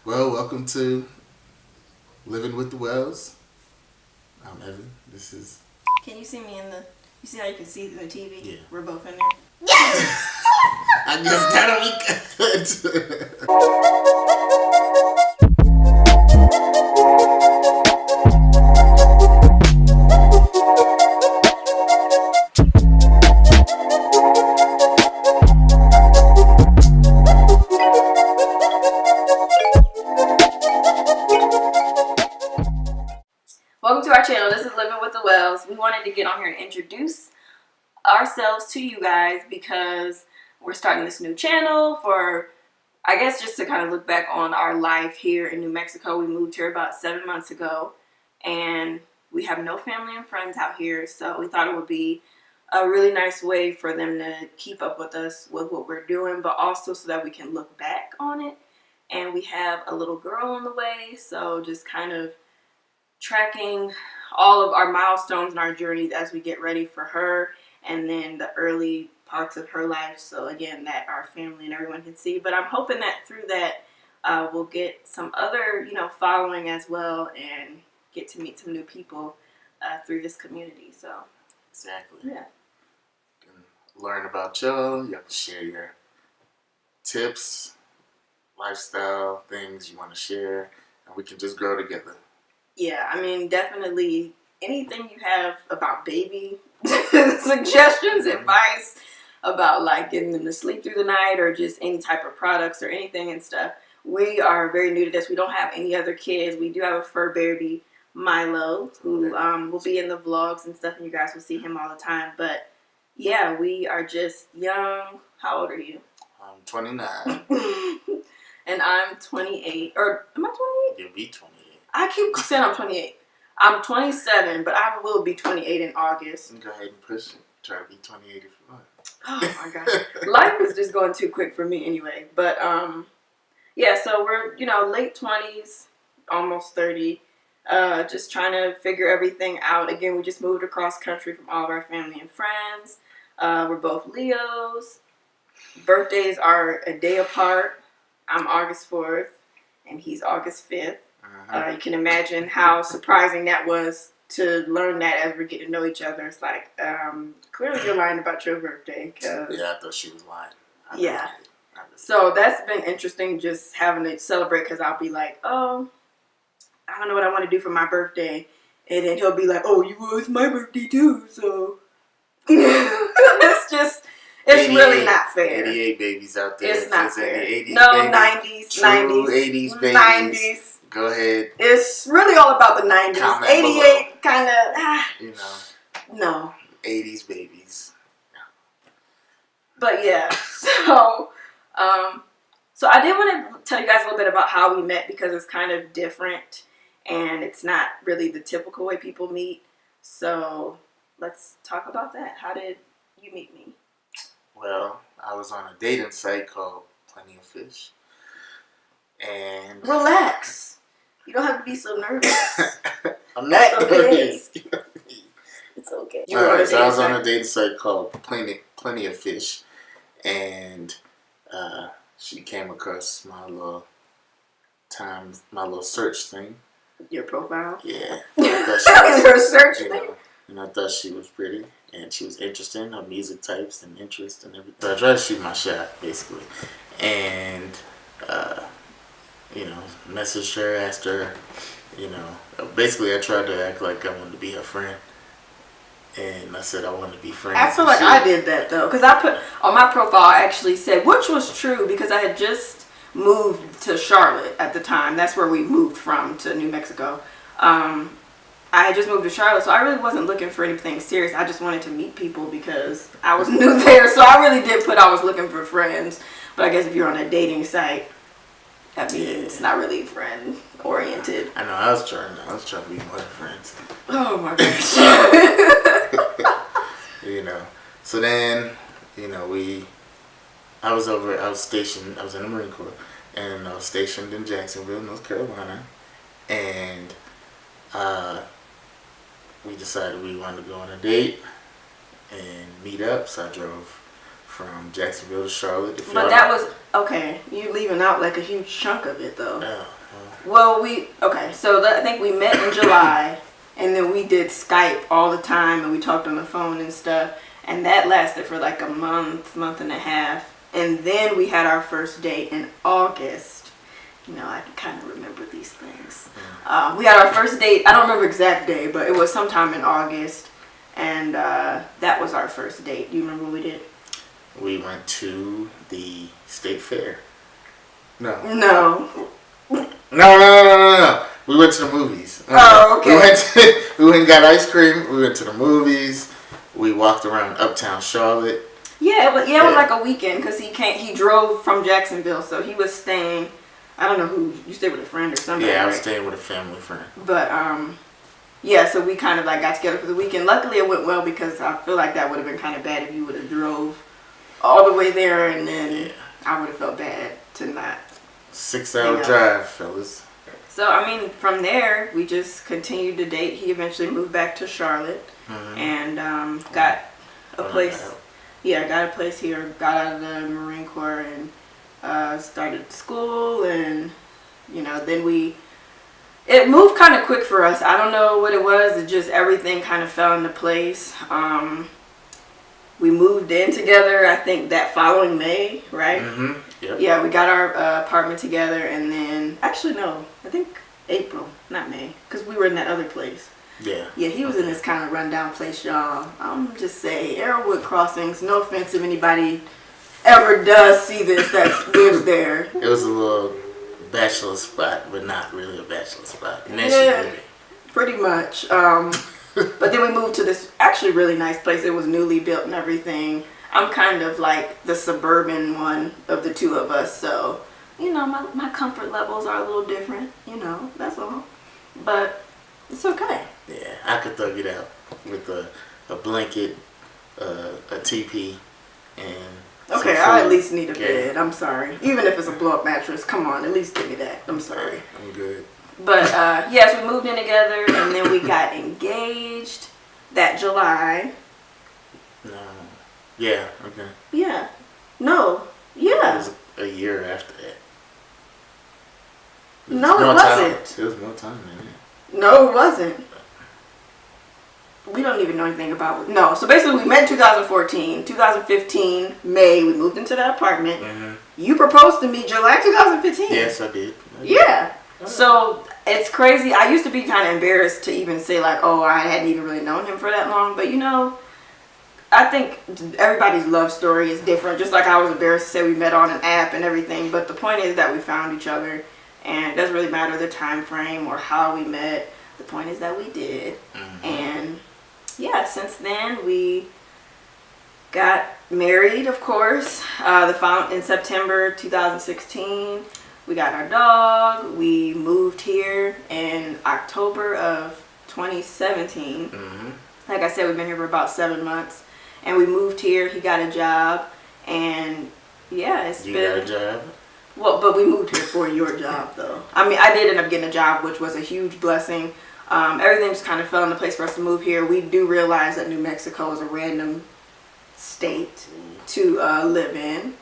Well, welcome to Living with the Wells. I'm Evan. This is Can you see me in the? You see how you can see in the TV? Yeah. We're both in there. I guess that'll be good. Welcome to our channel. This is Living with the Wells. We wanted to get on here and introduce ourselves to you guys because we're starting this new channel for, I guess, just to kind of look back on our life here in New Mexico. We moved here about 7 months ago, and we have no family and friends out here, so we thought it would be a really nice way for them to keep up with us with what we're doing, but also so that we can look back on it. And we have a little girl on the way, so just kind of tracking all of our milestones and our journeys as we get ready for her, and then the early parts of her life, so again that our family and everyone can see. But I'm hoping that through that we'll get some other following as well, and get to meet some new people through this community. So Exactly. yeah. You can learn about y'all. You have to share your tips, lifestyle, things you want to share, and we can just grow together. Yeah, I mean, definitely anything you have about baby suggestions, advice about like getting them to sleep through the night, or just any type of products or anything and stuff. We are very new to this. We don't have any other kids. We do have a fur baby, Milo, who will be in the vlogs and stuff, and you guys will see him all the time. But yeah, we are just young. How old are you? I'm 29. And I'm 28. Or am I 28? You'll be 28. I keep saying I'm 28. I'm 27, but I will be 28 in August. You can go ahead and push it. Try to be 28 if you want. Oh my gosh. Life is just going too quick for me anyway. But yeah, so we're, late 20s, almost 30. Just trying to figure everything out. Again, we just moved across country from all of our family and friends. We're both Leos. Birthdays are a day apart. I'm August 4th, and he's August 5th. You can imagine how surprising that was to learn that as we get to know each other. It's like, clearly you're lying about your birthday. Yeah, I thought she was lying. Yeah. So that's been interesting, just having to celebrate, because I'll be like, oh, I don't know what I want to do for my birthday. And then he'll be like, oh, it's my birthday too, so. It's really not fair. 88 babies out there. It's not fair. 80s No, babies, 90s, true 90s, 80s babies. 90s. Go ahead. It's really all about the 90s. Comment 88 kind of, no. 80s babies. But yeah, so I did want to tell you guys a little bit about how we met, because it's kind of different and it's not really the typical way people meet. So let's talk about that. How did you meet me? Well, I was on a dating site called Plenty of Fish. And relax. You don't have to be so nervous. I'm not nervous. It's okay. Alright, so I was on a dating site called Plenty of Fish, and she came across my little search thing. Your profile? Yeah. Your search thing? And I thought she was pretty, and she was interested in her music types and interest and everything. So I tried to shoot my shot, basically. And, messaged her, asked her, basically I tried to act like I wanted to be her friend. And I said I wanted to be friends. I feel like I did that, though, because I put on my profile, I actually said, which was true, because I had just moved to Charlotte at the time. That's where we moved from, to New Mexico. I had just moved to Charlotte, so I really wasn't looking for anything serious. I just wanted to meet people because I was new there. So I really did put I was looking for friends. But I guess if you're on a dating site, that means it's not really friend oriented. I know. I was trying to be more friends. Oh my gosh. So then, I was stationed. I was in the Marine Corps, and I was stationed in Jacksonville, North Carolina, and we decided we wanted to go on a date and meet up. So I drove from Jacksonville to Charlotte. But that was okay. You leaving out like a huge chunk of it though. Yeah. Well, so I think we met in July, and then we did Skype all the time, and we talked on the phone and stuff, and that lasted for like a month and a half, and then we had our first date in August. I can kind of remember these things. We had our first date. I don't remember exact day, but it was sometime in August, and that was our first date. Do you remember what we did? We went to the state fair. No. No. We went to the movies. Oh, okay. We went and got ice cream. We went to the movies. We walked around uptown Charlotte. Yeah, it was like a weekend because he drove from Jacksonville, so he was staying. I don't know who you stayed with, a friend or something. Yeah, I was right? staying with a family friend. But so we kind of like got together for the weekend. Luckily, it went well because I feel like that would have been kind of bad if you would have drove all the way there, and then I would have felt bad to not. 6-hour drive, fellas. So I mean, from there we just continued to date. He eventually moved back to Charlotte and got a place. Yeah, got a place here. Got out of the Marine Corps and started school, and then it moved kind of quick for us. I don't know what it was. It just everything kind of fell into place. We moved in together, I think that following May, right? Mm-hmm. Yep. Yeah, we got our apartment together, and then actually no, I think April, not May, because we were in that other place. Yeah. Yeah, he was in this kind of rundown place, y'all. I'm just saying, Arrowwood Crossings. No offense if anybody ever does see this that lives there. It was a little bachelor spot, but not really a bachelor spot. Yeah, pretty much. But then we moved to this actually really nice place. It was newly built and everything. I'm kind of like the suburban one of the two of us, so my comfort levels are a little different. That's all. But it's okay. Yeah, I could thug it out with a blanket, a teepee, and. Okay, I at least need a bed. I'm sorry. Even if it's a blow-up mattress, come on, at least give me that. I'm sorry. I'm good. But yes, we moved in together, and then we got engaged that July. No. Yeah. Okay. Yeah. No. Yeah. It was a year after that. No, it wasn't. It was more time than that. No, it wasn't. We don't even know anything about it. No, so basically we met in 2014. 2015, May, we moved into that apartment. Mm-hmm. You proposed to me July 2015. Yes, I did. Yeah. So it's crazy. I used to be kind of embarrassed to even say like, oh, I hadn't even really known him for that long. But I think everybody's love story is different. Just like I was embarrassed to say we met on an app and everything. But the point is that we found each other. And it doesn't really matter the time frame or how we met. The point is that we did. Mm-hmm. And yeah, since then we got married, of course. In September 2016, we got our dog. We moved here in October of 2017. Mm-hmm. Like I said, we've been here for about 7 months, and we moved here. He got a job, and yeah, You got a job? Well, but we moved here for your job, though. I mean, I did end up getting a job, which was a huge blessing. Everything just kind of fell into place for us to move here. We do realize that New Mexico is a random state to live in.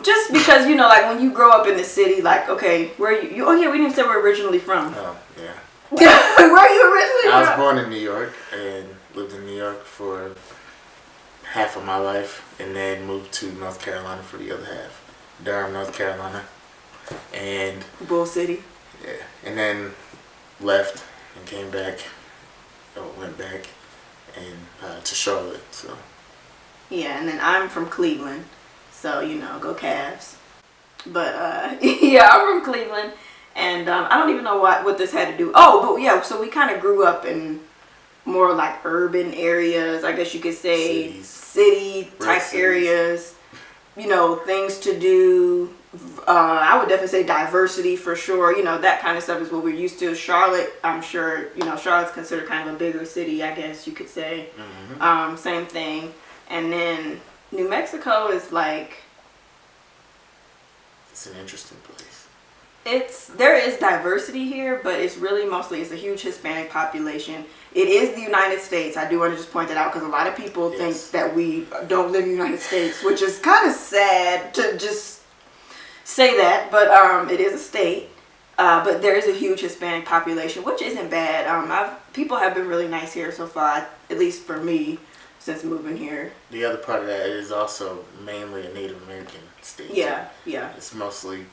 Just because, like when you grow up in the city, like, okay, where are you? Oh yeah, we didn't say we're originally from. Oh, yeah. Where are you originally from? I was born in New York and lived in New York for half of my life, and then moved to North Carolina for the other half. Durham, North Carolina. And Bull City. Yeah. And then left and came back, went back and to Charlotte. So yeah, and then I'm from Cleveland, so go Cavs. But yeah, I'm from Cleveland, and I don't even know what this had to do. Oh, but yeah, so we kind of grew up in more like urban areas, I guess you could say, city type areas. Things to do. I would definitely say diversity for sure. That kind of stuff is what we're used to. Charlotte, I'm sure, Charlotte's considered kind of a bigger city, I guess you could say. Mm-hmm. Same thing. And then New Mexico is like... It's an interesting place. there is diversity here, but it's really mostly it's a huge Hispanic population. It is the United States. I do want to just point that out because a lot of people think that we don't live in the United States, which is kind of sad to just say that. But it is a state. But there is a huge Hispanic population, which isn't bad. People have been really nice here so far, at least for me, since moving here. The other part of that is also mainly a Native American state. Yeah, yeah. It's mostly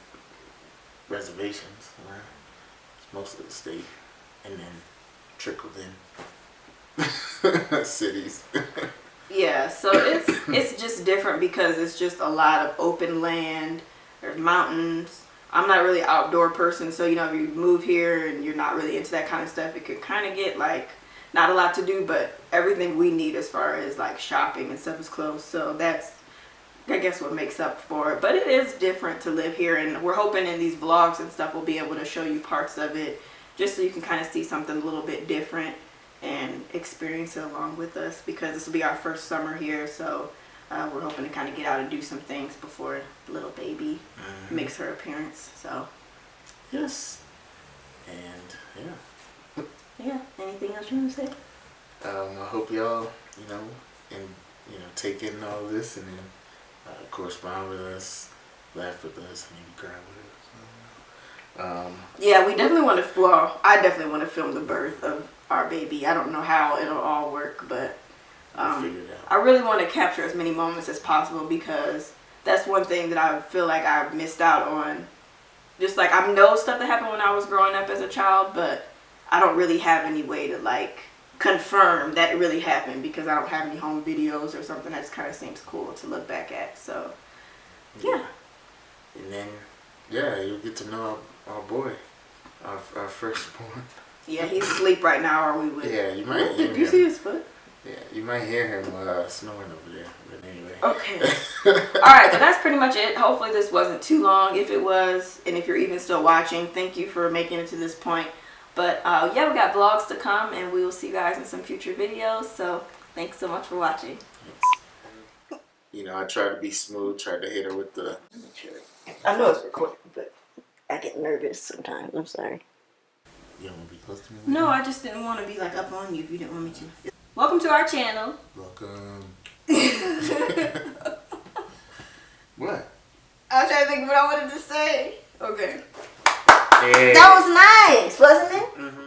reservations, right? It's mostly the state, and then trickled in cities. Yeah, so it's just different because it's just a lot of open land. There's mountains. I'm not really an outdoor person, so if you move here and you're not really into that kind of stuff, it could kind of get like not a lot to do, but everything we need as far as like shopping and stuff is close. So that's, I guess, what makes up for it. But it is different to live here, and we're hoping in these vlogs and stuff we'll be able to show you parts of it just so you can kind of see something a little bit different and experience it along with us, because this will be our first summer here. So we're hoping to kind of get out and do some things before little baby makes her appearance. So yes, and yeah. Anything else you want to say? I hope y'all take in all this and then correspond with us, laugh with us, maybe cry with us. Yeah, we definitely want to. Well, I definitely want to film the birth of our baby. I don't know how it'll all work, but figure it out. I really want to capture as many moments as possible, because that's one thing that I feel like I've missed out on. Just like I know stuff that happened when I was growing up as a child, but I don't really have any way to like confirm that it really happened, because I don't have any home videos or something that just kind of seems cool to look back at. So yeah. And then you'll get to know our boy, our firstborn. Yeah, he's asleep right now, or we would. Yeah, you might. Did you see his foot? Yeah, you might hear him snoring over there. But anyway. Okay. Alright, so that's pretty much it. Hopefully this wasn't too long. If it was, and if you're even still watching, thank you for making it to this point. But we got vlogs to come, and we will see you guys in some future videos. So thanks so much for watching. I tried to be smooth, tried to hit her with the... I know it's recording, but I get nervous sometimes. I'm sorry. You don't want to be close to me? No, I just didn't want to be like up on you if you didn't want me to. Welcome to our channel. Welcome. What? I was trying to think of what I wanted to say. Okay. Yeah. That was nice, wasn't it? Mm-hmm.